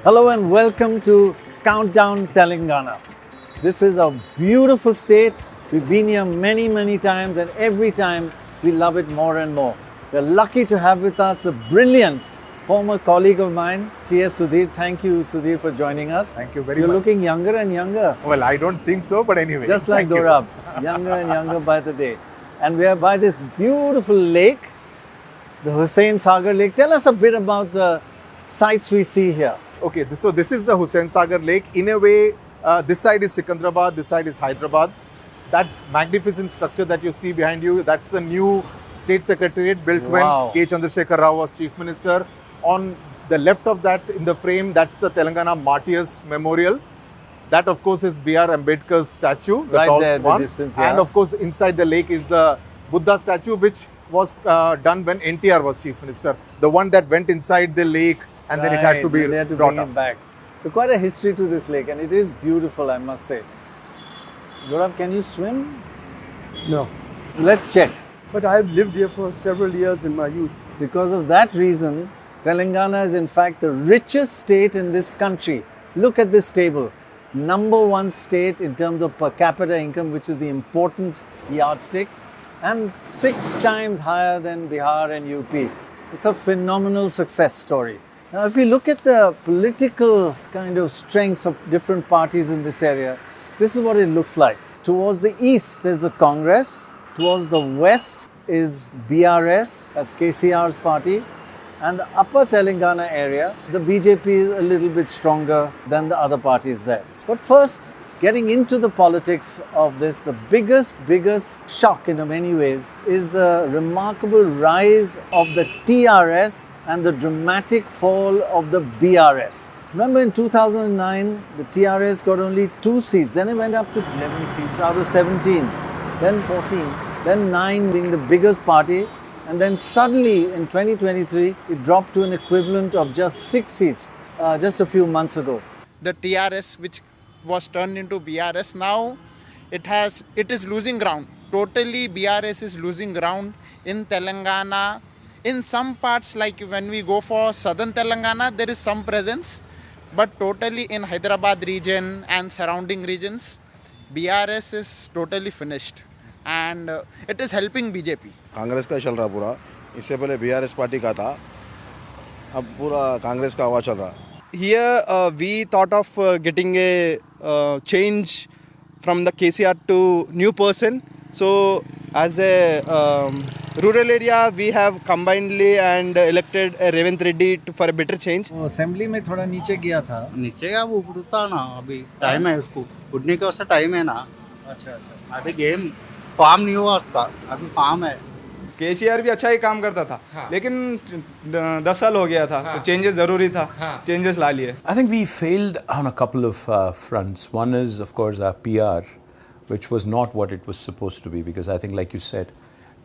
Hello and welcome to Countdown Telangana. This is a beautiful state. We've been here many times and every time we love it more and more. We're lucky to have with us the brilliant former colleague of mine, T.S. Sudhir. Thank you, Sudhir, for joining us. Thank you very You're much. looking younger and younger. Well, I don't think so, but anyway. Just like thank you. Dorab, younger and younger by the day. And we are by this beautiful lake, the Hussain Sagar Lake. Tell us a bit about the sights we see here. Okay, so this is the Hussain Sagar Lake. In a way, this side is Sikandrabad, this side is Hyderabad. That magnificent structure that you see behind you, that's the new state secretariat built Wow. when K. Chandrasekhar Rao was chief minister. On the left of that, in the frame, that's the Telangana Martyrs Memorial. That, of course, is B.R. Ambedkar's statue, the Right tall there, the one. distance, yeah. And, of course, inside the lake is the Buddha statue, which was done when NTR was chief minister. The one that went inside the lake and then it had to be They had to brought bring up. it back. So quite a history to this lake and it is beautiful, I must say. Dorab, can you swim? No, Let's check. but I have lived here for several years in my youth. Because of that reason, Telangana is in fact the richest state in this country. Look at this table. Number one state in terms of per capita income, which is the important yardstick, and 6 times higher than Bihar and UP. It's a phenomenal success story. Now, if we look at the political kind of strengths of different parties in this area, this is what it looks like. Towards the east, there's the Congress. Towards the west is BRS, that's KCR's party. And the upper Telangana area, the BJP is a little bit stronger than the other parties there. But first, getting into the politics of this, the biggest shock in many ways is the remarkable rise of the TRS and the dramatic fall of the BRS. Remember in 2009, the TRS got only 2 seats, then it went up to 11 seats out of 17, then 14, then 9 being the biggest party, and then suddenly in 2023, it dropped to an equivalent of just 6 seats just a few months ago. The TRS, which was turned into BRS, now it is losing ground. Totally BRS is losing ground in Telangana. In some parts, like when we go for southern Telangana, there is some presence, but totally in Hyderabad region and surrounding regions, BRS is totally finished, and it is helping BJP. Congress का चल रहा पूरा. इससे पहले BRS party का था, अब पूरा कांग्रेस का हवा चल रहा. Here we thought of getting a change from the KCR to new person. So as a rural area, we have combinedly and elected Revant Reddy for a better change. Assembly में थोड़ा नीचे गया था. नीचे का वो उड़ता ना, अभी टाइम है उसको उड़ने का, उसका टाइम है ना. अच्छा. अभी गेम फार्म नहीं हुआ उसका, अभी फार्म है. केसीआर भी अच्छा ही काम करता था, लेकिन 10 साल हो गया था, तो चेंजेस जरूरी था, चेंजेस ला लिए. I think we failed on a couple of fronts. One is, of course, our PR, which was not what it was supposed to be, because I think, like you said,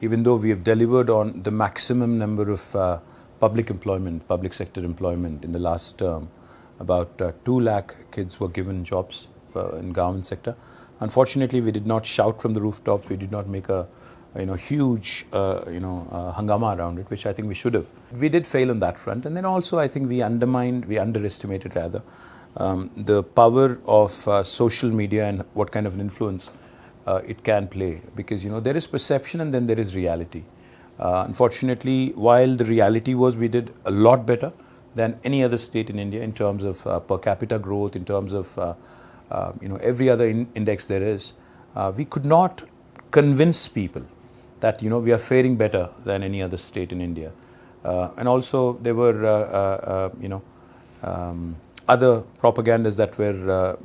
even though we have delivered on the maximum number of public employment, public sector employment in the last term, about 2 lakh kids were given jobs in government sector. Unfortunately, we did not shout from the rooftops. We did not make a huge hangama around it, which I think we should have. We did fail on that front, and then also I think we underestimated rather the power of social media and what kind of an influence it can play, because there is perception and then there is reality. Unfortunately, while the reality was we did a lot better than any other state in India in terms of per capita growth, in terms of every other index there is, we could not convince people that we are faring better than any other state in India, and also there were other propagandas that were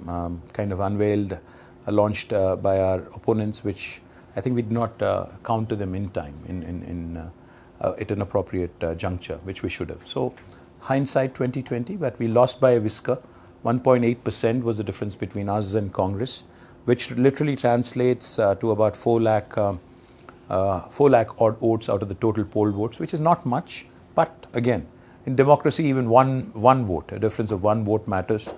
kind of unveiled, launched by our opponents, which I think we did not counter them in time, at an appropriate juncture, which we should have. So hindsight 2020, but we lost by a whisker. 1.8% was the difference between us and Congress, which literally translates to about 4 lakh odd votes out of the total poll votes, which is not much. But again, in democracy, even one vote, a difference of 1 vote matters.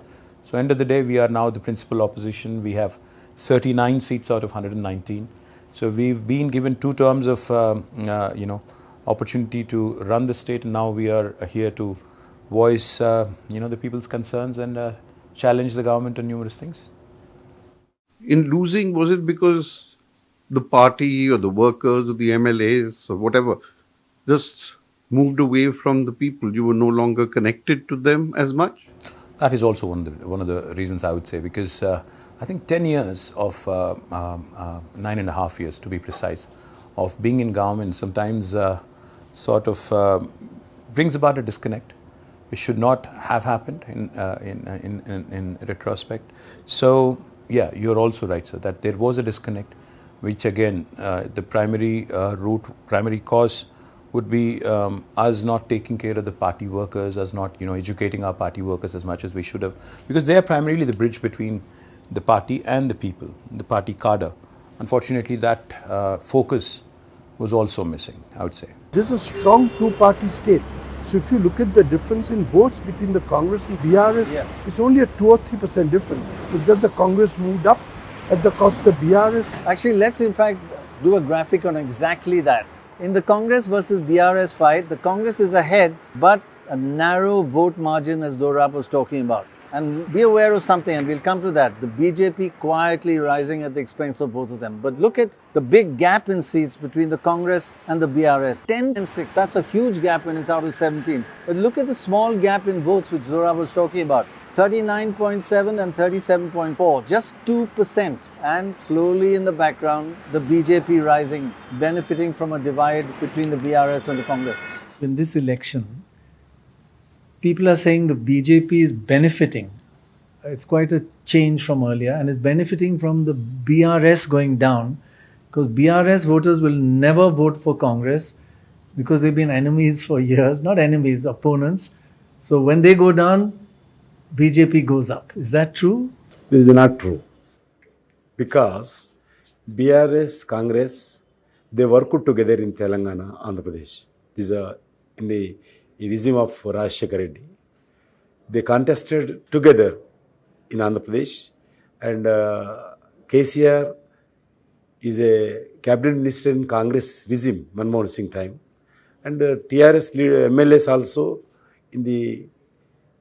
So end of the day, we are now the principal opposition. We have 39 seats out of 119. So we've been given 2 terms of opportunity to run the state, and now we are here to voice, the people's concerns and challenge the government on numerous things. In losing, was it because the party or the workers or the MLAs or whatever just moved away from the people? You were no longer connected to them as much? That is also one of the reasons, I would say, because I think 10 years of 9.5 years, to be precise, of being in government sometimes sort of brings about a disconnect, which should not have happened in retrospect. So, yeah, you're also right, sir, that there was a disconnect, which again, the primary cause would be us not taking care of the party workers, us not educating our party workers as much as we should have, because they are primarily the bridge between the party and the people, the party cadre. Unfortunately, that focus was also missing, I would say. This is a strong two-party state. So if you look at the difference in votes between the Congress and BRS, Yes. it's only a 2 or 3% difference. It's just the Congress moved up at the cost of the BRS. Actually, let's in fact do a graphic on exactly that. In the Congress versus BRS fight, the Congress is ahead, but a narrow vote margin, as Dorab was talking about. And be aware of something, and we'll come to that. The BJP quietly rising at the expense of both of them. But look at the big gap in seats between the Congress and the BRS. 10 and 6, that's a huge gap when it's out of 17. But look at the small gap in votes which Dorab was talking about. 39.7 and 37.4, just 2%. And slowly in the background, the BJP rising, benefiting from a divide between the BRS and the Congress. In this election, people are saying the BJP is benefiting. It's quite a change from earlier, and is benefiting from the BRS going down, because BRS voters will never vote for Congress because they've been enemies for years, not enemies, opponents. So when they go down, BJP goes up. Is that true? This is not true. Because BRS, Congress, they worked together in Telangana, Andhra Pradesh. This is in the regime of Rajshekar Reddy. They contested together in Andhra Pradesh, and KCR is a cabinet minister in Congress regime, Manmohan Singh time, and TRS MLAs also in the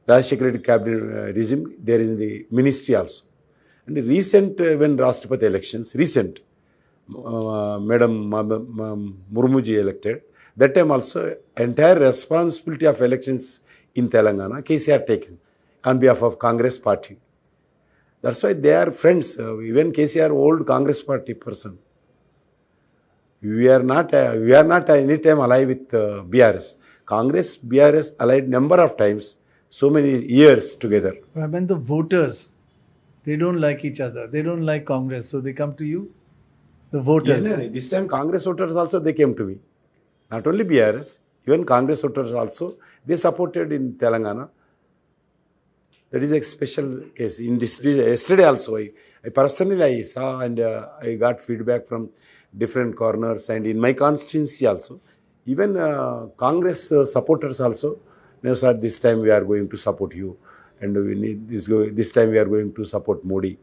Rajshekar Reddy cabinet regime, there is in the ministry also. And the recent, when Rashtrapati elections, Madam Murmuji elected, that time also entire responsibility of elections in Telangana, KCR taken on behalf of Congress party. That's why they are friends. Even KCR old Congress party person. We are not any time allied with BRS. Congress, BRS allied number of times, so many years together. When the voters, they don't like each other, they don't like Congress, so they come to you, the voters. Yes, this time Congress voters also, they came to me. Not only BRS, even Congress voters also, they supported in Telangana. That is a special case. In this yesterday also, I personally saw and I got feedback from different corners, and in my constituency also. Even Congress supporters also, no sir, this time we are going to support you, and we need this time we are going to support Modi.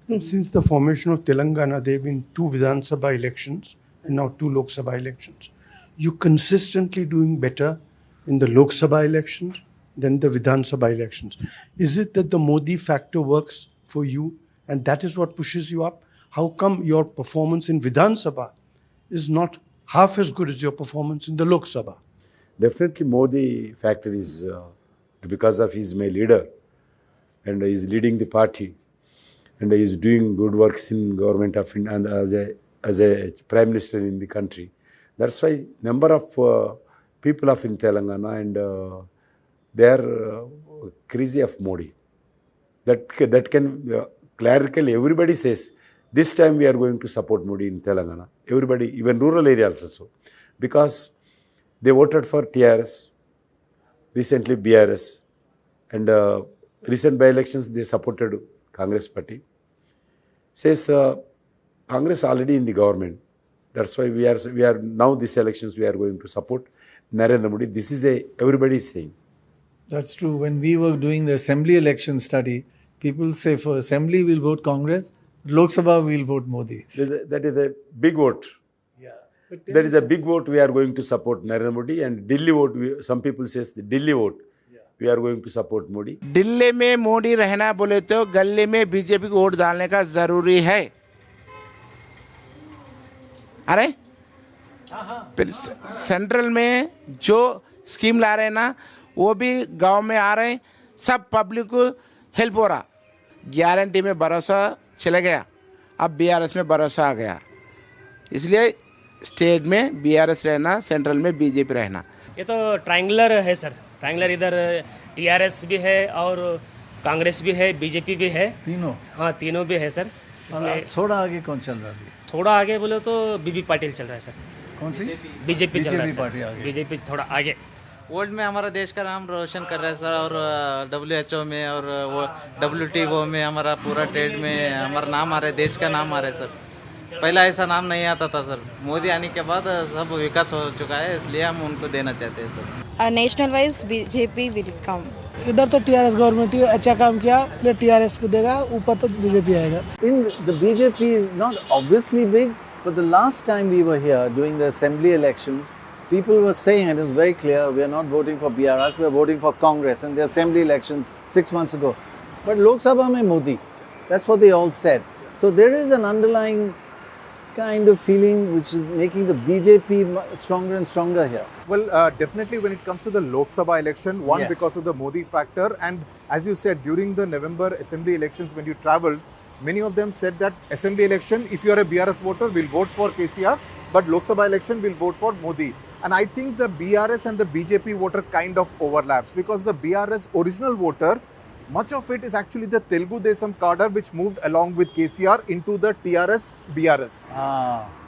Since the formation of Telangana, there have been 2 Vidhan Sabha elections and now 2 Lok Sabha elections. You consistently doing better in the Lok Sabha elections than the Vidhan Sabha elections. Is it that the Modi factor works for you and that is what pushes you up? How come your performance in Vidhan Sabha is not half as good as your performance in the Lok Sabha? Definitely Modi factor is because of he's my leader and he's leading the party and he's doing good works in government of India and as a prime minister in the country. That's why number of people of in Telangana and they are crazy of Modi. That can clerically everybody says this time we are going to support Modi in Telangana. Everybody, even rural areas also, because they voted for TRS, recently BRS, and recent by-elections they supported Congress party. Says Congress already in the government. That's why we are now these elections we are going to support Narendra Modi. This is everybody is saying. That's true. When we were doing the assembly election study, people say for assembly we'll vote Congress, Lok Sabha we'll vote Modi. That is a big vote. Yeah. That is a big vote we are going to support Narendra Modi, and Delhi vote, some people says the Delhi vote, we are going to support Modi. Delhi में मोदी रहना बोले तो गली में BJP को vote डालने का जरूरी है। अरे फिर सेंट्रल में जो स्कीम ला रहे हैं ना वो भी गांव में आ रहे हैं, सब पब्लिक को हेल्प हो रहा। गारंटी में भरोसा चला गया, अब बीआरएस में भरोसा आ गया, इसलिए स्टेट में बीआरएस रहना, सेंट्रल में बीजेपी रहना। ये तो ट्रायंगुलर है सर, ट्रायंगुलर इधर टीआरएस भी है और कांग्रेस भी है, बीजेपी भी है, तीनों। हाँ तीनों भी है सर। इसमें थोड़ा आगे कौन चल रहा है? थोड़ा आगे बोले तो बीबी पाटिल चल रहा है सर। कौन सी? बीजेपी चल रहा है पार्टी सर, आगे। बीजेपी थोड़ा आगे। वर्ल्ड में हमारा देश का नाम रोशन कर रहा है सर, और WHO में और वो WTO में हमारा पूरा ट्रेड में हमारा नाम आ रहा है, देश का नाम आ रहा है सर। पहला ऐसा नाम नहीं आता था सर, मोदी आने के बाद सब विकास हो चुका है, इसलिए हम उनको देना चाहते हैं sir. National wise BJP will come. इधर तो टीआरएस गवर्नमेंट ही अच्छा काम किया, इसलिए टीआरएस को देगा, ऊपर तो बीजेपी आएगा। In the BJP is not obviously big, but the last time we were here during the assembly elections, people were saying, and it was very clear, we are not voting for BRS, we are voting for Congress in the assembly elections 6 months ago. But Lok Sabha mein Modi, that's what they all said. So there is an underlying kind of feeling which is making the BJP stronger and stronger here. Well, definitely when it comes to the Lok Sabha election, one, Yes. because of the Modi factor, and as you said, during the November assembly elections when you travelled, many of them said that assembly election, if you are a BRS voter, will vote for KCR, but Lok Sabha election will vote for Modi. And I think the BRS and the BJP voter kind of overlaps, because the BRS original voter, much of it is actually the Telugu Desam cadre which moved along with KCR into the TRS BRS.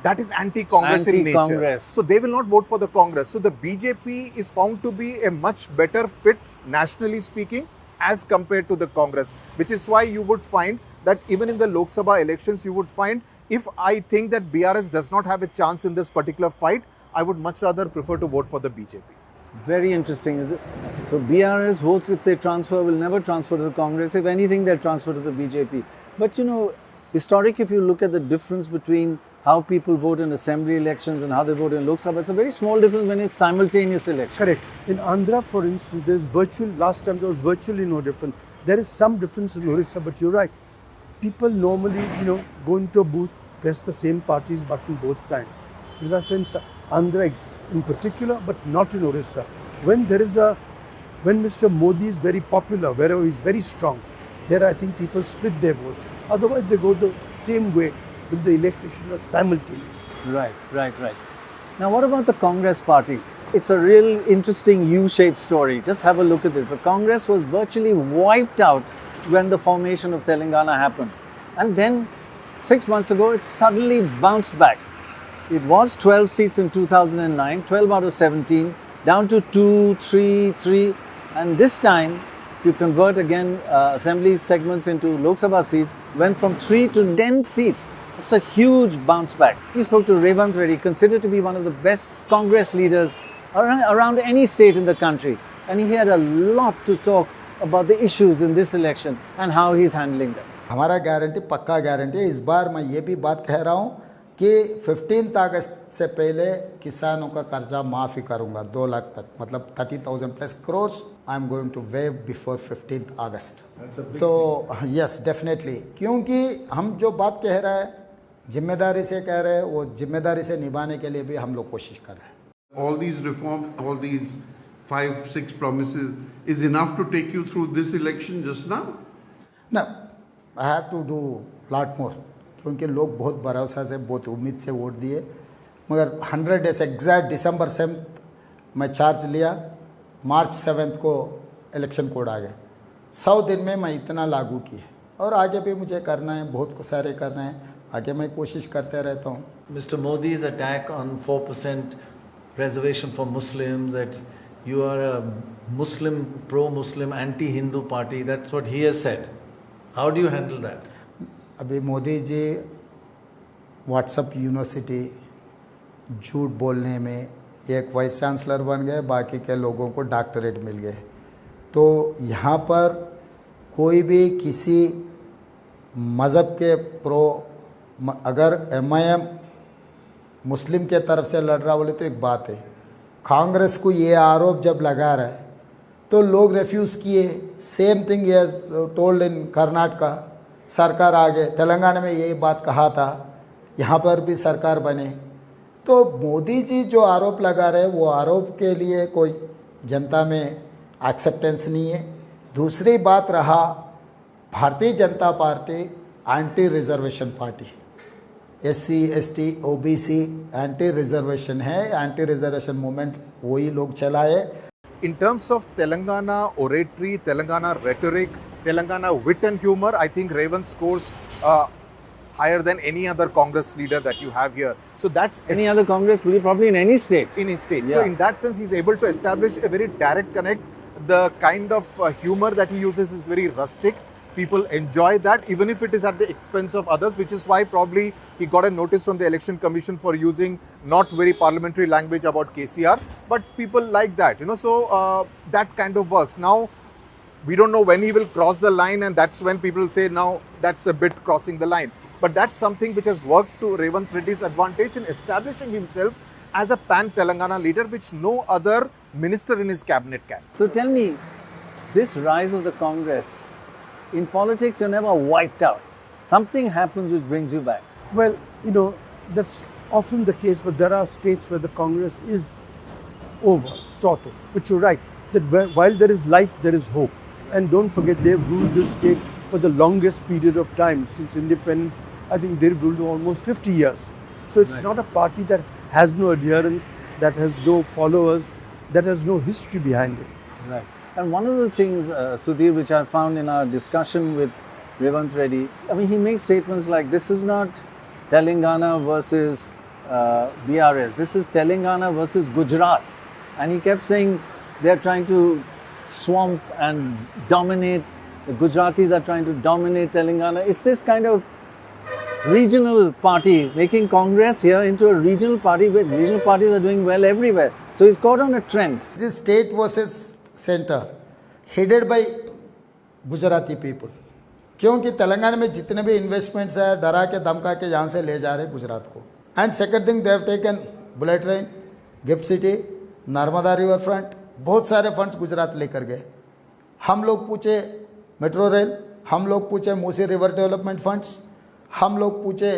That is anti-Congress in nature. Anti-Congress. So they will not vote for the Congress. So the BJP is found to be a much better fit, nationally speaking, as compared to the Congress. Which is why you would find that even in the Lok Sabha elections, you would find, if I think that BRS does not have a chance in this particular fight, I would much rather prefer to vote for the BJP. Very interesting. Is it? So BRS votes, if they transfer, will never transfer to the Congress. If anything, they'll transfer to the BJP. But you know, historic, if you look at the difference between how people vote in assembly elections and how they vote in Lok Sabha, it's a very small difference when it's simultaneous elections. Correct. In Andhra, for instance, last time there was virtually no difference. There is some difference in Orissa, but you're right. People normally, go into a booth, press the same party's button both times. There's a sense Andhra in particular, but not in Orissa. When Mr. Modi is very popular, wherever he's very strong, there I think people split their votes. Otherwise, they go the same way with the election was simultaneous. Right. Now, what about the Congress party? It's a real interesting U-shaped story. Just have a look at this. The Congress was virtually wiped out when the formation of Telangana happened. And then 6 months ago, it suddenly bounced back. It was 12 seats in 2009, 12 out of 17, down to 2, 3, 3. And this time, if you convert again assembly segments into Lok Sabha seats, went from 3 to 10 seats. It's a huge bounce back. We spoke to Revant Reddy, considered to be one of the best Congress leaders around any state in the country. And he had a lot to talk about the issues in this election and how he's handling them. हमारा guarantee पक्का guarantee है। इस बार मैं ये भी बात कह रहा हूँ कि 15 अगस्त से पहले किसानों का कर्जा माफ़ी करूँगा 2 लाख तक, मतलब 30,000 plus crore I am going to wave before 15 August. तो यस डेफिनेटली, क्योंकि हम जो बात कह रहे हैं जिम्मेदारी से कह रहे हैं, वो जिम्मेदारी से निभाने के लिए भी हम लोग कोशिश कर रहे हैं। All these reforms, all these 5-6 promises is enough to take you through this election just now? No, I have to do lot more, क्योंकि लोग बहुत भरोसा से, बहुत उम्मीद से वोट दिए। मगर 100 डेज एग्जैक्ट दिसंबर 7 मैं चार्ज लिया, मार्च 7 को इलेक्शन कोड आ गए। 100 दिन में मैं इतना लागू किया, और आगे भी मुझे करना है, बहुत सारे करना है, आगे मैं कोशिश करते रहता हूँ। Mr. Modi's attack on 4% reservation for Muslims, that you are a Muslim, pro-Muslim, anti-Hindu party, that's what he has said. How do you handle that? अभी मोदी जी व्हाट्सएप यूनिवर्सिटी झूठ बोलने में एक वाइस चांसलर बन गए, बाकी के लोगों को डॉक्टरेट मिल गए। तो यहाँ पर कोई भी किसी मज़हब के अगर MIM मुस्लिम के तरफ से लड़ रहा बोले तो एक बात है, कांग्रेस को ये आरोप जब लगा रहा है तो लोग रेफ्यूज़ किए. Same thing he has told in Karnataka. सरकार आ गए. तेलंगाना में यही बात कहा था, यहाँ पर भी सरकार बने. तो मोदी जी जो आरोप लगा रहे हैं वो आरोप के लिए कोई जनता में एक्सेप्टेंस नहीं है. दूसरी बात रहा, Bharatiya Janata party anti reservation party, SC, ST, OBC anti reservation है. एंटी रिजर्वेशन मूवमेंट वही लोग चलाए. In terms of Telangana oratory, Telangana rhetoric, Telangana wit and humor, I think Revant scores higher than any other Congress leader that you have here. So that's Any other Congress leader, probably in any state. in his state. Yeah. So in that sense, he's able to establish a very direct connect. The kind of humor that he uses is very rustic. People enjoy that, even if it is at the expense of others, which is why probably he got a notice from the Election Commission for using not very parliamentary language about KCR. But people like that, So that kind of works. Now, we don't know when he will cross the line, and that's when people say now that's a bit crossing the line. But that's something which has worked to Revant Reddy's advantage in establishing himself as a pan-Telangana leader, which no other minister in his cabinet can. So tell me, this rise of the Congress, in politics you're never wiped out. Something happens which brings you back. Well, that's often the case, but there are states where the Congress is over, sort of. But you're right, that while there is life, there is hope. And don't forget, they've ruled this state for the longest period of time since independence. I think they've ruled almost 50 years. So it's not a party that has no adherents, that has no followers, that has no history behind it. Right. And one of the things, Sudhir, which I found in our discussion with Revant Reddy, I mean, he makes statements like, this is not Telangana versus BRS, this is Telangana versus Gujarat. And he kept saying they're trying to swamp and dominate, the Gujaratis are trying to dominate Telangana. It's this kind of regional party, making Congress here into a regional party where regional parties are doing well everywhere. So he's caught on a trend. This is state versus center, headed by Gujarati people. क्योंकि तेलंगाना में जितने भी investments है डरा के धमका के यहाँ से ले जा रहे गुजरात को. And second thing, they have taken bullet train, gift city, Narmada river front, बहुत सारे फंड्स गुजरात लेकर गए. हम लोग पूछे मेट्रो रेल, हम लोग पूछे मूसी रिवर डेवलपमेंट फंड्स, हम लोग पूछे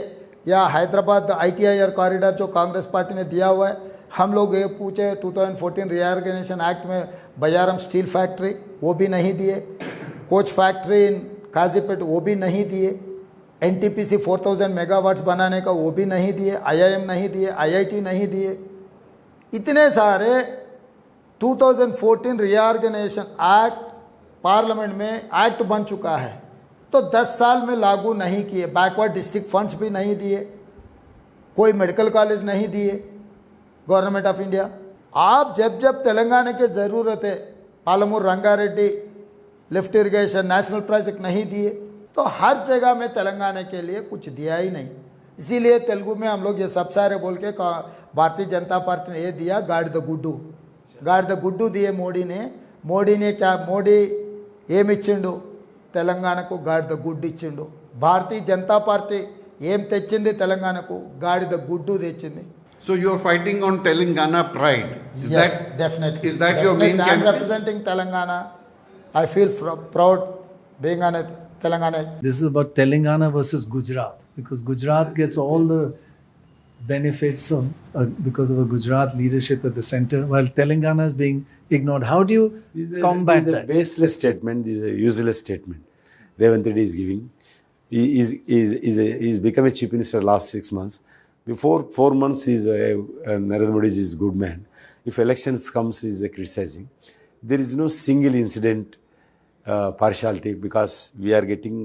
या हैदराबाद ITIR कॉरिडोर जो कांग्रेस पार्टी ने दिया हुआ है, हम लोग ये पूछे 2014 रीऑर्गेनाइजेशन एक्ट में बयारम स्टील फैक्ट्री, वो भी नहीं दिए. कोच फैक्ट्री इन काजीपेट, वो भी नहीं दिए. NTPC 4000 मेगावाट्स बनाने का वो भी नहीं दिए. IIM नहीं दिए, IIT नहीं दिए. इतने सारे 2014 रीऑर्गेनाइजेशन एक्ट पार्लियामेंट में एक्ट बन चुका है, तो 10 साल में लागू नहीं किए. बैकवर्ड डिस्ट्रिक्ट फंड्स भी नहीं दिए, कोई मेडिकल कॉलेज नहीं दिए गवर्नमेंट ऑफ इंडिया. आप जब जब तेलंगाना की ज़रूरत है, Palamuru Rangareddy lift irrigation national project नहीं दिए, तो हर जगह में तेलंगाना के लिए कुछ दिया ही नहीं. इसीलिए तेलुगु में हम लोग ये सब सारे बोल के भारतीय जनता पार्टी ने ये दिया, गाड़ द गुड्डू, गाड़ द गुड्डू दिए मोदी ने. मोदी ने क्या, मोदी ఏమిచ్చిండు తెలంగాణకు, గాడిద గుడ్డు ఇచ్చిండు. భారతీయ జనతా పార్టీ ఏం తెచ్చింది తెలంగాణకు, గాడిద గుడ్డు తెచ్చింది. So you are fighting on Telangana pride. Yes, definitely. Is that your main I am campaign? representing Telangana. I feel proud being on Telangana. This is about Telangana versus Gujarat, because Gujarat gets all the benefits because of a Gujarat leadership at the center, while Telangana is being ignored. How do you combat that? This is a baseless statement. This is a useless statement Revant Reddy is giving. He's become a chief minister last 6 months. Before 4 months, he's Narendra Modi is a good man. If elections comes, he's criticizing. There is no single incident partiality, because we are getting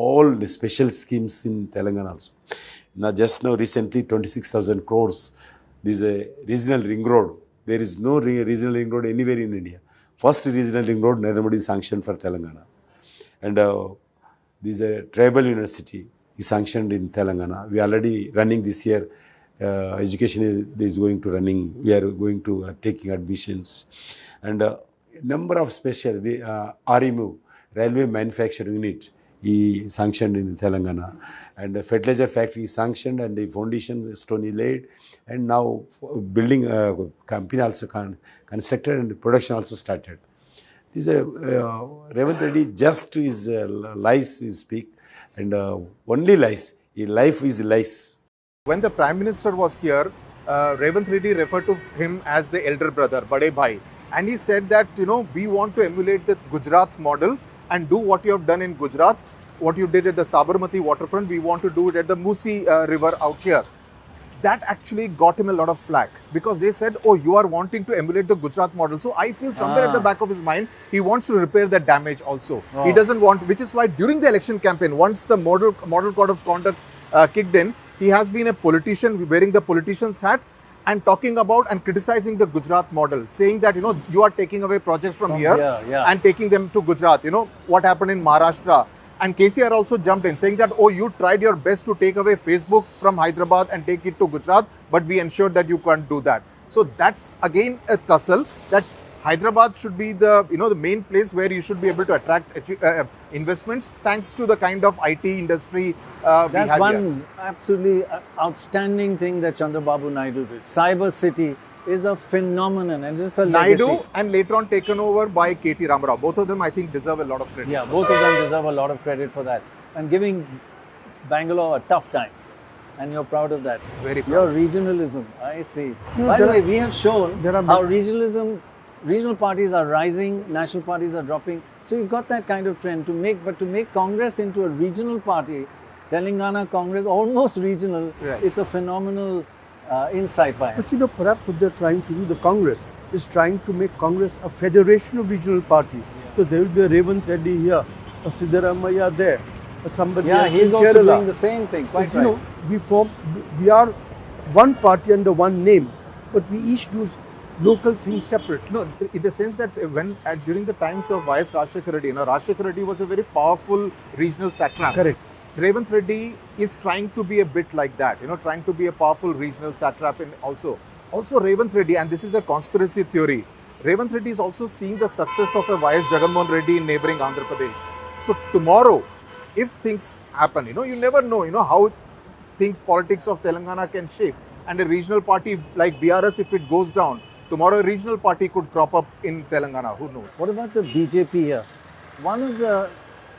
all the special schemes in Telangana also. Now recently 26,000 crores. This is a regional ring road. There is no regional ring road anywhere in India. First regional ring road, Narendra Modi sanctioned for Telangana. And this is a tribal university is sanctioned in Telangana. We are already running this year. Education is going to running. We are going to taking admissions. And number of special, RMU, Railway Manufacturing Unit, is sanctioned in Telangana. And the fertilizer factory is sanctioned, and the foundation stone is laid. And now building company also constructed, and production also started. This Revant Reddy just is lies he speak, and only lies. Life is lies. When the Prime Minister was here, Revant Reddy referred to him as the elder brother, Bade Bhai. And he said that, we want to emulate the Gujarat model and do what you have done in Gujarat, what you did at the Sabarmati waterfront, we want to do it at the Musi river out here. That actually got him a lot of flack because they said, oh, you are wanting to emulate the Gujarat model. So I feel somewhere at the back of his mind, he wants to repair that damage also. He doesn't want, which is why during the election campaign, once the model code of conduct kicked in, he has been a politician wearing the politician's hat and talking about and criticizing the Gujarat model, saying that, you are taking away projects from here and taking them to Gujarat. What happened in Maharashtra. And KCR also jumped in, saying that, oh, you tried your best to take away Facebook from Hyderabad and take it to Gujarat, but we ensured that you can't do that. So that's again a tussle that Hyderabad should be the, the main place where you should be able to attract investments thanks to the kind of IT industry That's one absolutely outstanding thing that Chandrababu Naidu did. Cyber City is a phenomenon and it's a legacy. Naidu and later on taken over by KT Ramarao. Both of them, I think, deserve a lot of credit. Yeah, both of them deserve a lot of credit for that. And giving Bangalore a tough time. And you're proud of that. Very proud. Your regionalism, I see. By the way, we have shown how regional parties are rising, national parties are dropping. So he's got that kind of trend to make Congress into a regional party, Telangana Congress, almost regional, it's a phenomenal insight by him. But perhaps what they're trying to do, the Congress, is trying to make Congress a federation of regional parties. So there will be a Revant Reddy here, a Siddaramaiah there, somebody else he's in also Kerala. doing the same thing, quite right. We are one party under one name, but we each do local things separate. No, in the sense that during the times of YS Rajshekar Reddy, Rajshekar Reddy was a very powerful regional satrap. Correct. Revant Reddy is trying to be a bit like that, trying to be a powerful regional satrap. And also Revant Reddy, and this is a conspiracy theory, Revant Reddy is also seeing the success of a YS Jagannath Reddy in neighboring Andhra Pradesh. So tomorrow, if things happen, you never know, how politics of Telangana can shape. And a regional party like BRS, if it goes down, tomorrow a regional party could crop up in Telangana, who knows? What about the BJP here? One of the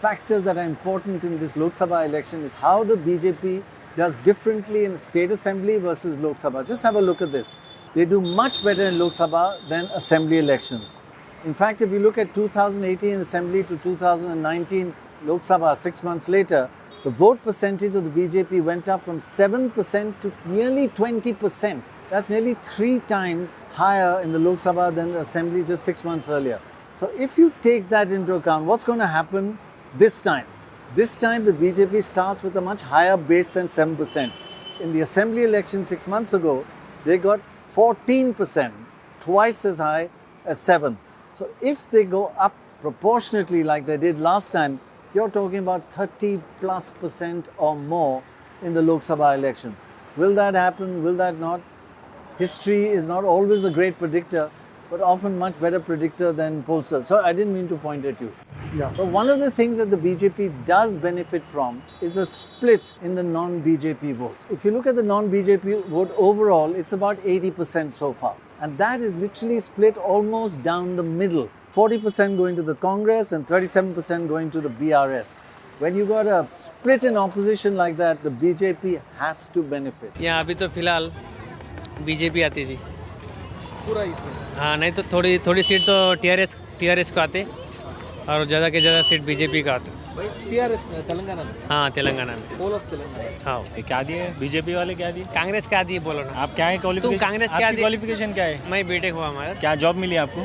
factors that are important in this Lok Sabha election is how the BJP does differently in state assembly versus Lok Sabha. Just have a look at this. They do much better in Lok Sabha than assembly elections. In fact, if you look at 2018 assembly to 2019 Lok Sabha 6 months later, the vote percentage of the BJP went up from 7% to nearly 20%. That's nearly 3 times higher in the Lok Sabha than the assembly just 6 months earlier. So if you take that into account, what's going to happen this time? This time the BJP starts with a much higher base than 7%. In the assembly election 6 months ago, they got 14%, twice as high as 7. So if they go up proportionately like they did last time, you're talking about 30+% or more in the Lok Sabha election. Will that happen? Will that not? History is not always a great predictor, but often much better predictor than pollsters. So I didn't mean to point at you. Yeah. But one of the things that the BJP does benefit from is a split in the non-BJP vote. If you look at the non-BJP vote overall, it's about 80% so far. And that is literally split almost down the middle. 40% going to the Congress and 37% going to the BRS. When you got a split in opposition like that, the BJP has to benefit. यहाँ अभी तो फिलहाल BJP आती जी पूरा ही हाँ नहीं तो थोड़ी सीट तो टीआरएस को आते और ज़्यादा के ज़्यादा सीट बीजेपी का आते टीआरएस में तेलंगाना में हाँ तेलंगाना में ऑल ऑफ तेलंगाना हाँ क्या दिए बीजेपी वाले क्या दिए कांग्रेस क्या दिए बोलो ना आप क्या है तुम कांग्रेस क्या दिए क्वालिफिकेशन क्या है मैं बीटेक हुआ हमारा क्या जॉब मिली आपको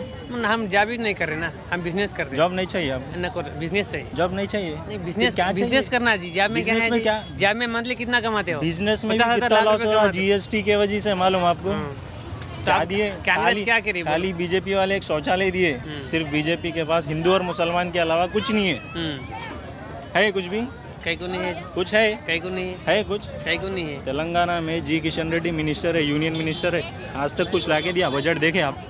हम जॉब ही नहीं कर रहे ना हम बिजनेस कर रहे हैं जॉब नहीं चाहिए आपको बिजनेस चाहिए जॉब नहीं चाहिए नहीं बिजनेस करना जी जॉब में क्या है जॉब में मंथली कितना कमाते हो बिजनेस में कितना लॉस हो रहा है जीएसटी के वजह से मालूम आपको क्या दिए खाली बीजेपी वाले एक शौचालय दिए सिर्फ बीजेपी के पास हिंदू और मुसलमान के अलावा कुछ नहीं है कुछ भी कहीं को नहीं है कुछ है कहीं को नहीं है कुछ कहीं को नहीं है तेलंगाना में जी किशन रेड्डी मिनिस्टर है यूनियन मिनिस्टर है आज तक कुछ लाके दिया बजट देखे आप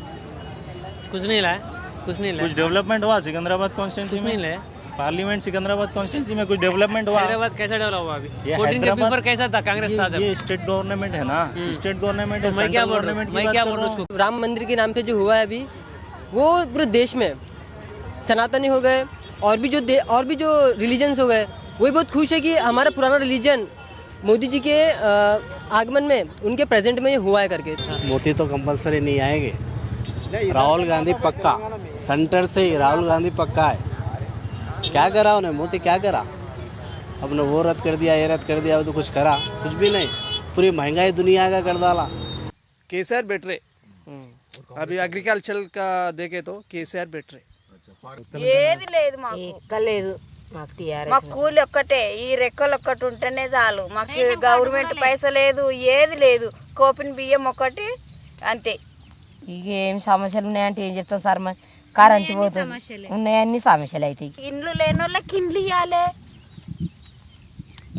कुछ नहीं लाया कुछ डेवलपमेंट हुआ सिकंदराबाद कॉन्स्टिट्यूंसी में नहीं लाया पार्लियामेंट सिकंदराबाद कॉन्स्टिट्यूंसी में कुछ डेवलपमेंट हुआ हैदराबाद कैसा डेवलप हुआ अभी 14 के पेपर कैसा था कांग्रेस था ये स्टेट गवर्नमेंट है ना स्टेट गवर्नमेंट है मैं क्या बोल रहा हूँ उसको राम मंदिर के नाम पे जो हुआ है अभी वो पूरे देश में सनातनी हो गए और भी जो रिलीजन्स हो गए, वही बहुत खुश है कि हमारा पुराना रिलीजन मोदी जी के आगमन में उनके प्रेजेंट में ये हुआ है करके। मोदी तो कंपलसरी नहीं आएंगे, राहुल गांधी पक्का, सेंटर से ही राहुल गांधी पक्का है। क्या करा उन्हें, मोदी क्या करा? अपने वो रद्द कर दिया, ये रद्द कर दिया, वो तो कुछ करा कुछ भी नहीं, पूरी महंगाई दुनिया का कर डाला। केसीआर बेटर है, अभी एग्रीकल्चर का देखे तो केसीआर बेटर है। ఏది లేదు మాకు ఎక్కలేదు మాకు టీఆర్ఎస్ మాకు కూలి ఒక్కటే, ఈ రెక్కలు ఒక్కటి ఉంటేనే చాలు మాకు. గవర్నమెంట్ పైస లేదు, ఏది లేదు, కోపిన బియ్యం ఒకటి అంతే. ఇక ఏం సమస్యలు ఉన్నాయంటే ఏం చెప్తాం సార్, మరి కరెంటు పోతుంది, ఉన్నాయన్ని సమస్యలు అవుతాయి. ఇండ్లు లేని వాళ్ళకి ఇండ్లు ఇవ్వాలి,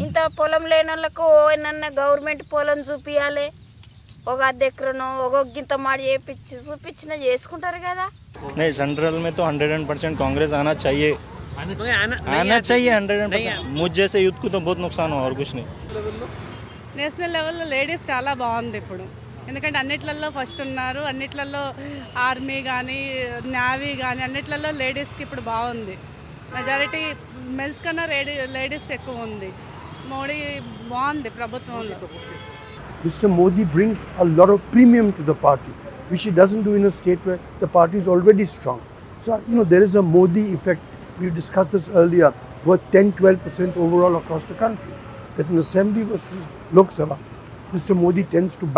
ఇంత పొలం లేని వాళ్ళకు ఏమన్నా గవర్నమెంట్ పొలం చూపించాలి. ఒక అర్ధ ఎకరనో ఒక గింత మాడి చేపించి చూపించినా చేసుకుంటారు కదా. नहीं, सेंट्रल में तो 100% कांग्रेस आना चाहिए, आना चाहिए 100%। मुझ जैसे यूथ को तो बहुत नुकसान हुआ और कुछ नहीं। నేషనల్ లెవెల్లో లేడీస్ చాలా బాగుంది ఇప్పుడు, ఎందుకంటే అన్నిట్లలో ఫస్ట్ ఉన్నారు, అన్నిట్లలో ఆర్మీ కానీ నేవీ కానీ అన్నిట్లలో లేడీస్కి ఇప్పుడు బాగుంది. మెజారిటీ మెన్స్ కన్నా లేడీస్కి ఎక్కువ ఉంది. మోడీ బాగుంది ప్రభుత్వంలో. Mr. Modi brings a lot of premium to the party, which he doesn't do in a state where the party is already strong. So, there is a Modi effect. We discussed this earlier, worth 10-12% overall across the country. That in Assembly versus Lok Sabha, Mr. Modi tends to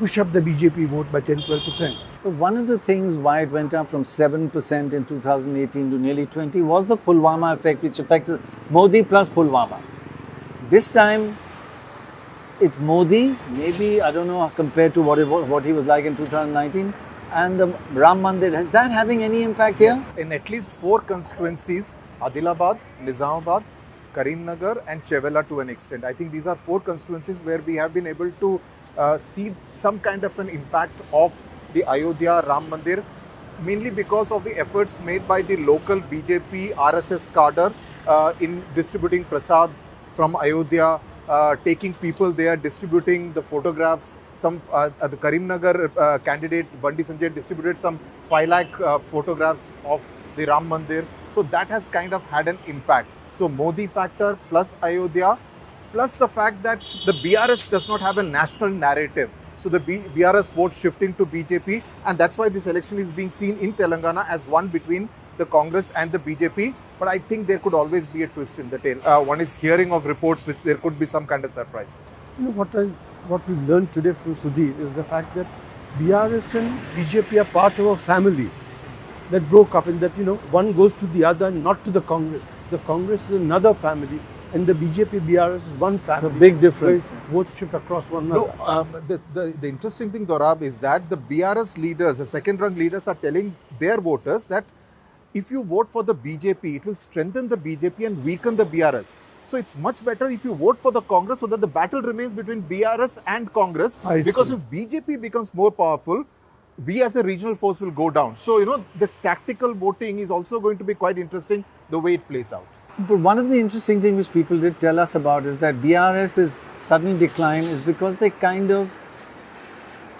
push up the BJP vote by 10-12%. So one of the things why it went up from 7% in 2018 to nearly 20% was the Pulwama effect, which affected Modi plus Pulwama. This time, it's Modi, maybe, I don't know, compared to what he was like in 2019, and the Ram Mandir. Is that having any impact here? Yes, in at least 4 constituencies, Adilabad, Nizamabad, Karimnagar and Chevela to an extent. I think these are 4 constituencies where we have been able to see some kind of an impact of the Ayodhya Ram Mandir, mainly because of the efforts made by the local BJP RSS cadre in distributing prasad from Ayodhya, taking people there, distributing the photographs. Some the Karimnagar candidate Bandi Sanjay distributed some 5 lakh photographs of the Ram Mandir. So that has kind of had an impact. So Modi factor plus Ayodhya plus the fact that the BRS does not have a national narrative. So the BRS vote shifting to BJP, and that's why this election is being seen in Telangana as one between the Congress and the BJP. But I think there could always be a twist in the tail. One is hearing of reports which there could be some kind of surprises. What we learned today from Sudhir is the fact that BRS and BJP are part of a family that broke up, and that one goes to the other, not to the Congress. The Congress is another family, and the BJP BRS is one family. It's a big difference. Both shift across one another. No, the interesting thing, Dorab, is that the BRS leaders, the second-rung leaders, are telling their voters that if you vote for the BJP, it will strengthen the BJP and weaken the BRS. So it's much better if you vote for the Congress, so that the battle remains between BRS and Congress. Because if BJP becomes more powerful, we as a regional force will go down. So, this tactical voting is also going to be quite interesting, the way it plays out. But one of the interesting things which people did tell us about is that BRS's sudden decline is because they kind of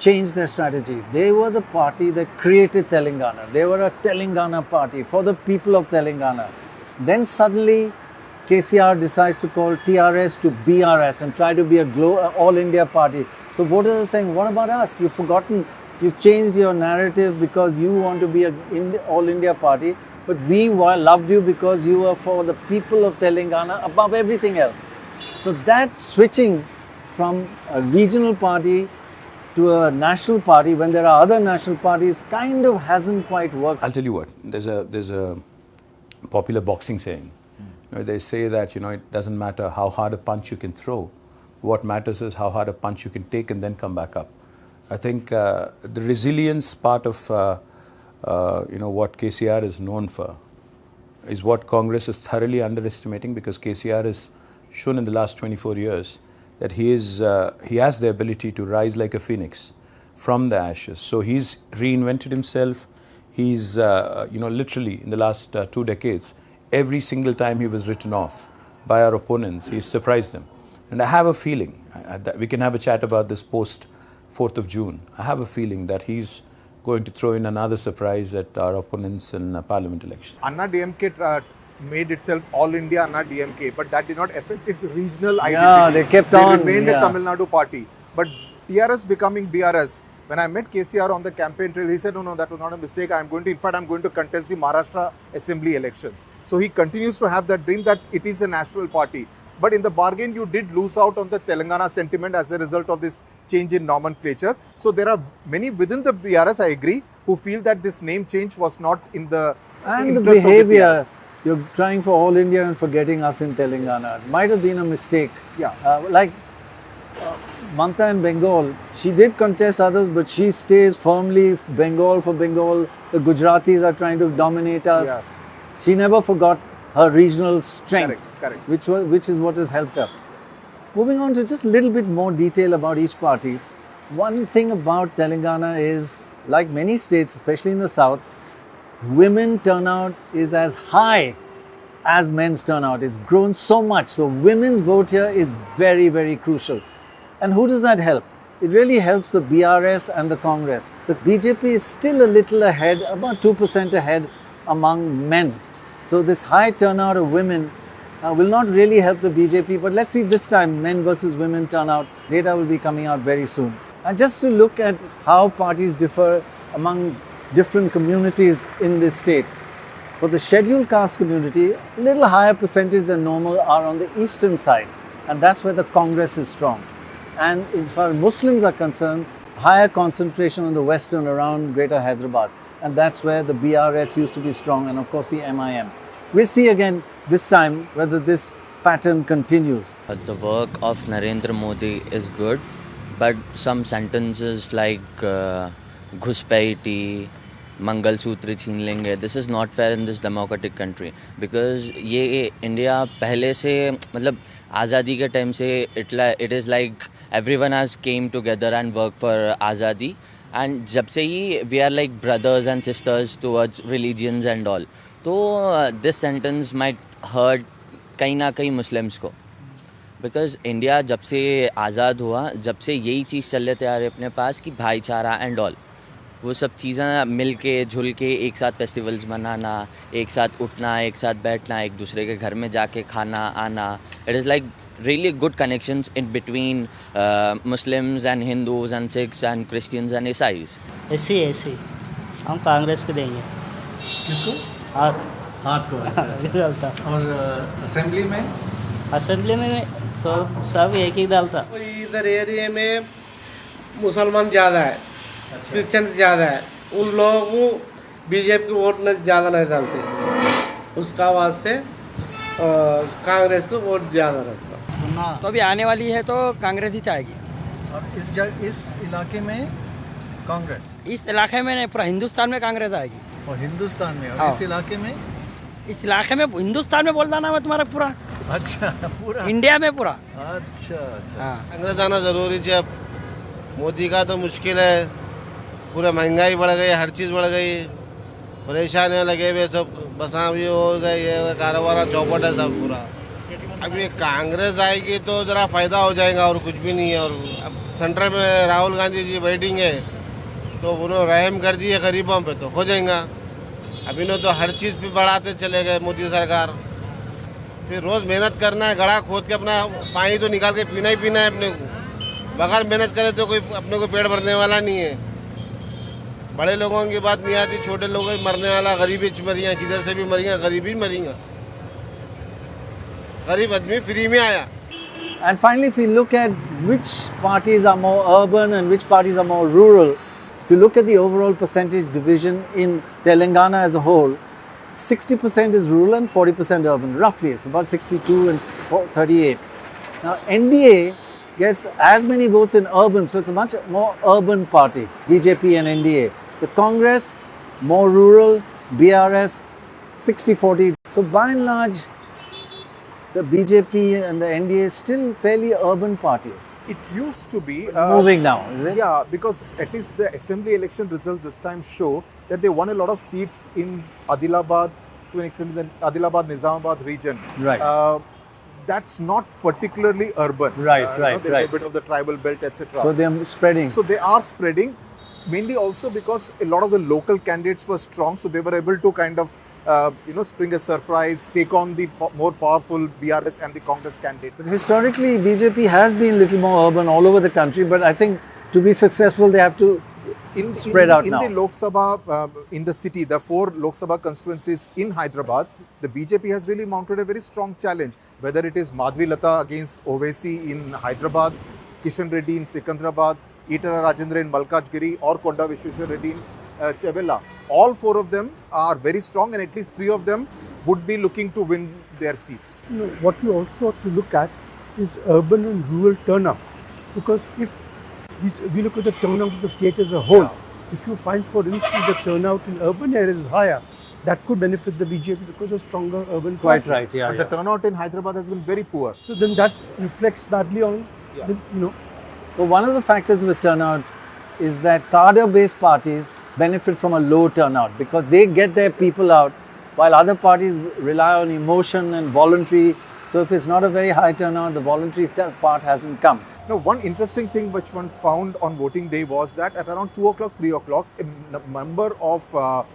changed their strategy. They were the party that created Telangana. They were a Telangana party for the people of Telangana. Then suddenly KCR decides to call TRS to BRS and try to be a all India party. So voters are saying, what about us? You've forgotten, you've changed your narrative because you want to be a all India party, but we loved you because you were for the people of Telangana above everything else. So that switching from a regional party to a national party when there are other national parties kind of hasn't quite worked. I'll tell you what, there's a popular boxing saying. They say that it doesn't matter how hard a punch you can throw. What matters is how hard a punch you can take and then come back up. I think the resilience part of what KCR is known for is what Congress is thoroughly underestimating, because KCR has shown in the last 24 years that he has the ability to rise like a phoenix from the ashes. So he's reinvented himself. He's literally in the last 2 decades, every single time he was written off by our opponents, he's surprised them. And I have a feeling, we can have a chat about this post 4th of June. I have a feeling that he's going to throw in another surprise at our opponents in parliament election. Anna DMK made itself all India Anna DMK, but that did not affect its regional identity. Yeah, they kept on. They remained a Tamil Nadu party. But TRS becoming BRS, when I met KCR on the campaign trail, he said, no, that was not a mistake. I'm going to contest the Maharashtra Assembly elections. So he continues to have that dream that it is a national party. But in the bargain, you did lose out on the Telangana sentiment as a result of this change in nomenclature. So there are many within the BRS, I agree, who feel that this name change was not in the And the interest behavior, of the BRS. you're trying for all India and forgetting us in Telangana. It might have been a mistake. Yeah. Mamta in Bengal, she did contest others, but she stays firmly Bengal for Bengal. The Gujaratis are trying to dominate us. Yes. She never forgot her regional strength, Correct. which is what has helped her. Moving on to just a little bit more detail about each party. One thing about Telangana is, like many states, especially in the south, women turnout is as high as men's turnout. It's grown so much. So women's vote here is very, very crucial. And who does that help? It really helps the BRS and the Congress. The BJP is still a little ahead, about 2% ahead among men. So this high turnout of women will not really help the BJP. But let's see this time, men versus women turnout. Data will be coming out very soon. And just to look at how parties differ among different communities in this state. For the scheduled caste community, a little higher percentage than normal are on the eastern side. And that's where the Congress is strong. And as far as Muslims are concerned, higher concentration on the western around Greater Hyderabad. And that's where the BRS used to be strong, and of course the MIM. We'll see again this time whether this pattern continues. The work of Narendra Modi is good, but some sentences like घुसपैठी, mangalsutra छीन लेंगे, this is not fair in this democratic country, because ये India पहले से मतलब आज़ादी के time से it is like everyone has came together and worked for आज़ादी, and जब से ही we are like brothers and sisters towards religions and all. तो this sentence might hurt कहीं ना कहीं Muslims को, because इंडिया जब से आज़ाद हुआ, जब से यही चीज़ चल रहे थे आ रहे अपने पास कि भाईचारा एंड ऑल, वो सब चीज़ें मिल के झुल के एक साथ फेस्टिवल्स मनाना, एक साथ उठना, एक साथ बैठना, एक दूसरे के घर में जाके खाना आना. It is like really good connections in between Muslims and Hindus and Sikhs and Christians and Isais. ऐसी हम कांग्रेस को देंगे. किसको? हाथ को. और असेंबली में सब एक ही दल था. इधर एरिया में मुसलमान ज़्यादा है, क्रिश्चियन ज़्यादा है, उन लोगों को बीजेपी को वोट ज़्यादा नहीं डालते, उसका वास्ते कांग्रेस को वोट ज़्यादा रहता. तो अभी आने वाली है तो कांग्रेस ही चाहेगी. और इस इलाके में कांग्रेस? इस इलाके में नहीं, पूरा हिंदुस्तान में कांग्रेस आएगी. और हिंदुस्तान में? और इस इलाके में? इस इलाके में हिंदुस्तान में बोलता ना मैं तुम्हारा पूरा. अच्छा, पूरा इंडिया में पूरा. अच्छा. कांग्रेस आना जरूरी है. अब मोदी का तो मुश्किल है, पूरा महंगाई बढ़ गई, हर चीज़ बढ़ गई, परेशानियाँ लगे हुए सब, बस भी हो गई, ये कारोबार चौपट है सब पूरा. अब ये कांग्रेस आएगी तो ज़रा फ़ायदा हो जाएगा और कुछ भी नहीं है. और अब सेंटर में राहुल गांधी जी बैठेंगे तो उन्होंने रहम कर दिए गरीबों पे, तो हो जाएगा. अब इन्होंने तो हर चीज़ पे बढ़ाते चले गए मोदी सरकार. फिर रोज़ मेहनत करना है, गड़ा खोद के अपना पानी तो निकाल के पीना ही पीना है अपने को. बगैर मेहनत करे तो कोई अपने को पेट भरने वाला नहीं है. बड़े लोगों की बात नहीं आती, छोटे लोगों की मरने वाला, गरीबी मरिया, किधर से भी मरिया, गरीबी मरिया, गरीब आदमी फ्री में आया. And finally, if we look at which parties are more urban and which parties are more rural, if you look at the overall percentage division in Telangana as a whole, 60% is rural and 40% urban. Roughly, it's about 62 and 38. Now, NDA gets as many votes in urban, so it's a much more urban party, BJP and NDA. The Congress, more rural, BRS, 60-40. So by and large, the BJP and the NDA still fairly urban parties. It used to be. Moving now, is it? Yeah, because at least the assembly election results this time show that they won a lot of seats in Adilabad, to an extent in the Adilabad, Nizamabad region. Right. That's not particularly urban. Right. There's a bit of the tribal belt, etc. So they are spreading. So they are spreading. mainly also because a lot of the local candidates were strong, so they were able to kind of spring a surprise, take on the more powerful BRS and the Congress candidates. Historically, BJP has been a little more urban all over the country, but I think to be successful, they have to spread out now. In the Lok Sabha, in the city, the 4 Lok Sabha constituencies in Hyderabad, the BJP has really mounted a very strong challenge. Whether it is Madhvi Lata against Owaisi in Hyderabad, Kishan Reddy in Secunderabad, Itara Rajendra in Malkajgiri, or Konda Vishweshwar Reddy in Chevella. All 4 of them are very strong, and at least 3 of them would be looking to win their seats. What we also have to look at is urban and rural turnout. Because if we look at the turnout of the state as a whole, if you find, for instance, the turnout in urban areas is higher, that could benefit the BJP because of stronger urban Quite party. right, yeah. But the turnout in Hyderabad has been very poor. So then that reflects badly on, But one of the factors with turnout is that cadre-based parties benefit from a low turnout because they get their people out, while other parties rely on emotion and voluntary. So if it's not a very high turnout, the voluntary part hasn't come. Now, one interesting thing which one found on voting day was that at around 2 o'clock, 3 o'clock, a number of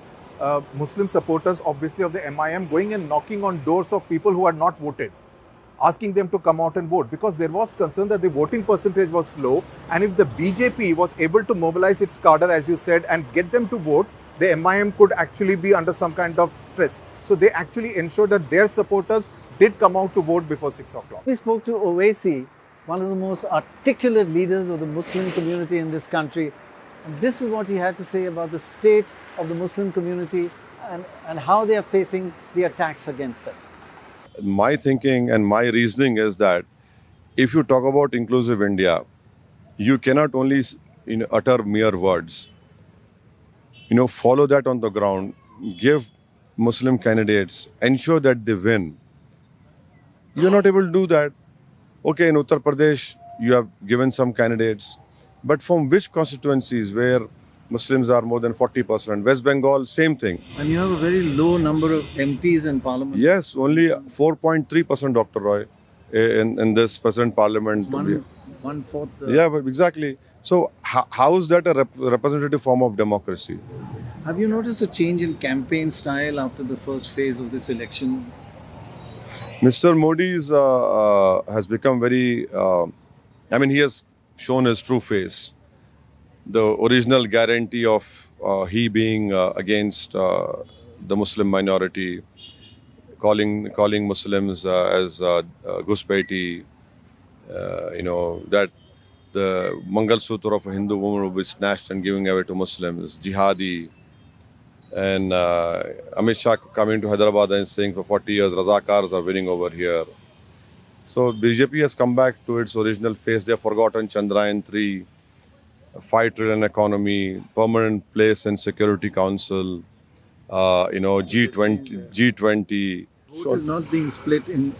Muslim supporters, obviously of the MIM, going and knocking on doors of people who had not voted, asking them to come out and vote, because there was concern that the voting percentage was low, and if the BJP was able to mobilize its cadre, as you said, and get them to vote, the MIM could actually be under some kind of stress. So they actually ensured that their supporters did come out to vote before 6 o'clock. We spoke to Owaisi, one of the most articulate leaders of the Muslim community in this country. And this is what he had to say about the state of the Muslim community and how they are facing the attacks against them. My thinking and my reasoning is that if you talk about inclusive India, you cannot only utter mere words. Follow that on the ground, give Muslim candidates, ensure that they win. You're not able to do that. Okay, in Uttar Pradesh, you have given some candidates, but from which constituencies where Muslims are more than 40%? West Bengal, same thing. And you have a very low number of MPs in parliament. Yes, only 4.3%, Dr. Roy, in this present parliament. It's one-fourth. Yeah, but exactly. So how is that a representative form of democracy? Have you noticed a change in campaign style after the first phase of this election? Mr. Modi has become very, he has shown his true face. The original guarantee of he being against the Muslim minority, calling Muslims as Guspeti, that the Mangal Sutra of a Hindu woman will be snatched and giving away to Muslims, jihadi. And Amit Shah coming to Hyderabad and saying for 40 years Razakars are winning over here. So BJP has come back to its original face. They have forgotten Chandrayaan 3, 5 trillion economy, permanent place in Security Council, G20. Vote is not being split in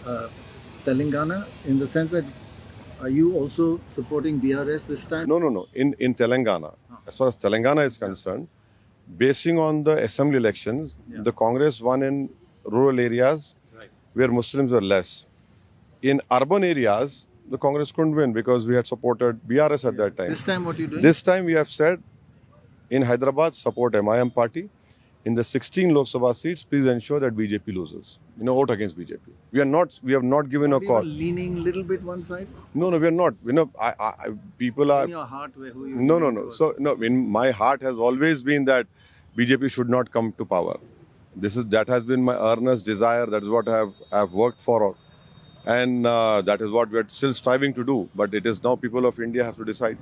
Telangana in the sense that are you also supporting BRS this time? No. In Telangana, as far as Telangana is concerned, basing on the assembly elections, the Congress won in rural areas where Muslims were less. In urban areas, the Congress couldn't win because we had supported BRS at that time. This time what are you doing? This time we have said, in Hyderabad, support MIM party. In the 16 Lok Sabha seats, please ensure that BJP loses. Vote against BJP. We have not given a call. Leaning a little bit one side? No, we are not. People are. In your heart, who you No. So, in my heart has always been that BJP should not come to power. That has been my earnest desire. That is what I have worked for. And that is what we are still striving to do. But it is now people of India have to decide.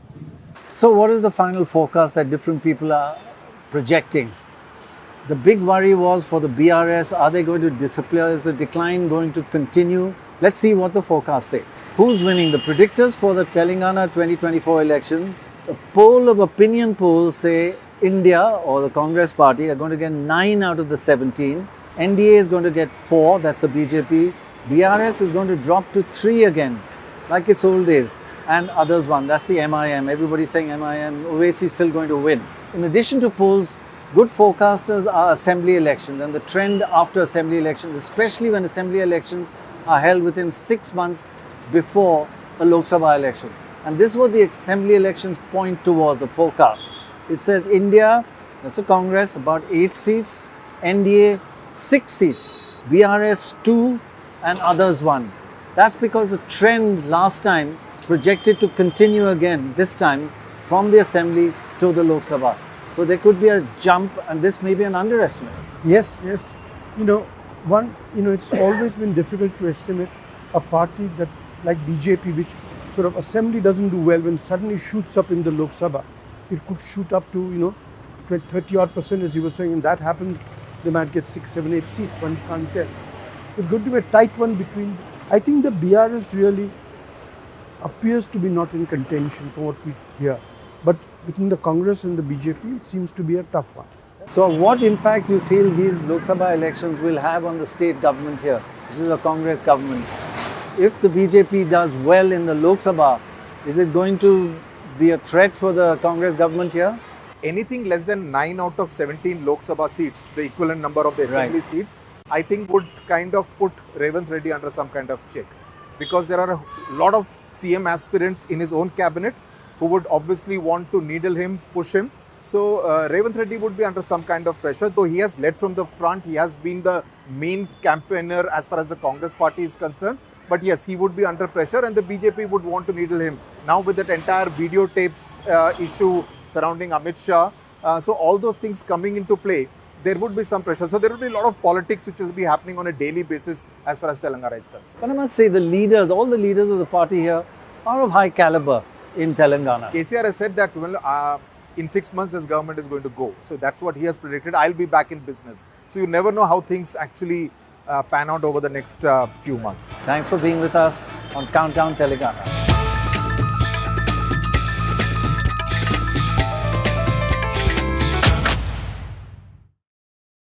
So what is the final forecast that different people are projecting? The big worry was for the BRS, are they going to disappear? Is the decline going to continue? Let's see what the forecasts say. Who's winning? The predictors for the Telangana 2024 elections, a poll of opinion polls say India or the Congress party are going to get 9 out of the 17. NDA is going to get 4, that's the BJP. BRS is going to drop to 3 again, like its old days. And others won, that's the MIM. Everybody's saying MIM, Owaisi is still going to win. In addition to polls, good forecasters are assembly elections and the trend after assembly elections, especially when assembly elections are held within 6 months before a Lok Sabha election. And this is what the assembly elections point towards, the forecast. it says India, that's a Congress, about 8 seats, NDA 6 seats, BRS 2 and others 1. That's because the trend last time projected to continue again this time from the Assembly to the Lok Sabha. So there could be a jump, and this may be an underestimate. Yes, yes. It's always been difficult to estimate a party that, like BJP, which sort of assembly doesn't do well, when suddenly shoots up in the Lok Sabha. It could shoot up to, 30-odd%, as you were saying, and that happens, they might get 6, 7, 8 seats, one can't tell. It's going to be a tight one between, I think the BRS really appears to be not in contention from what we hear. But between the Congress and the BJP, it seems to be a tough one. So what impact do you feel these Lok Sabha elections will have on the state government here, which is a Congress government? If the BJP does well in the Lok Sabha, is it going to be a threat for the Congress government here? Anything less than 9 out of 17 Lok Sabha seats, the equivalent number of the assembly seats, I think would kind of put Revanth Reddy under some kind of check. Because there are a lot of CM aspirants in his own cabinet who would obviously want to needle him, push him. So Revanth Reddy would be under some kind of pressure, though he has led from the front. He has been the main campaigner as far as the Congress party is concerned. But yes, he would be under pressure, and the BJP would want to needle him. Now with that entire videotapes issue surrounding Amit Shah, so all those things coming into play, there would be some pressure. So there will be a lot of politics which will be happening on a daily basis as far as Telangana is concerned. But I must say, the leaders, all the leaders of the party here are of high caliber in Telangana. KCR has said that in 6 months this government is going to go. So that's what he has predicted. I'll be back in business. So you never know how things actually pan out over the next few months. Thanks for being with us on Countdown Telangana.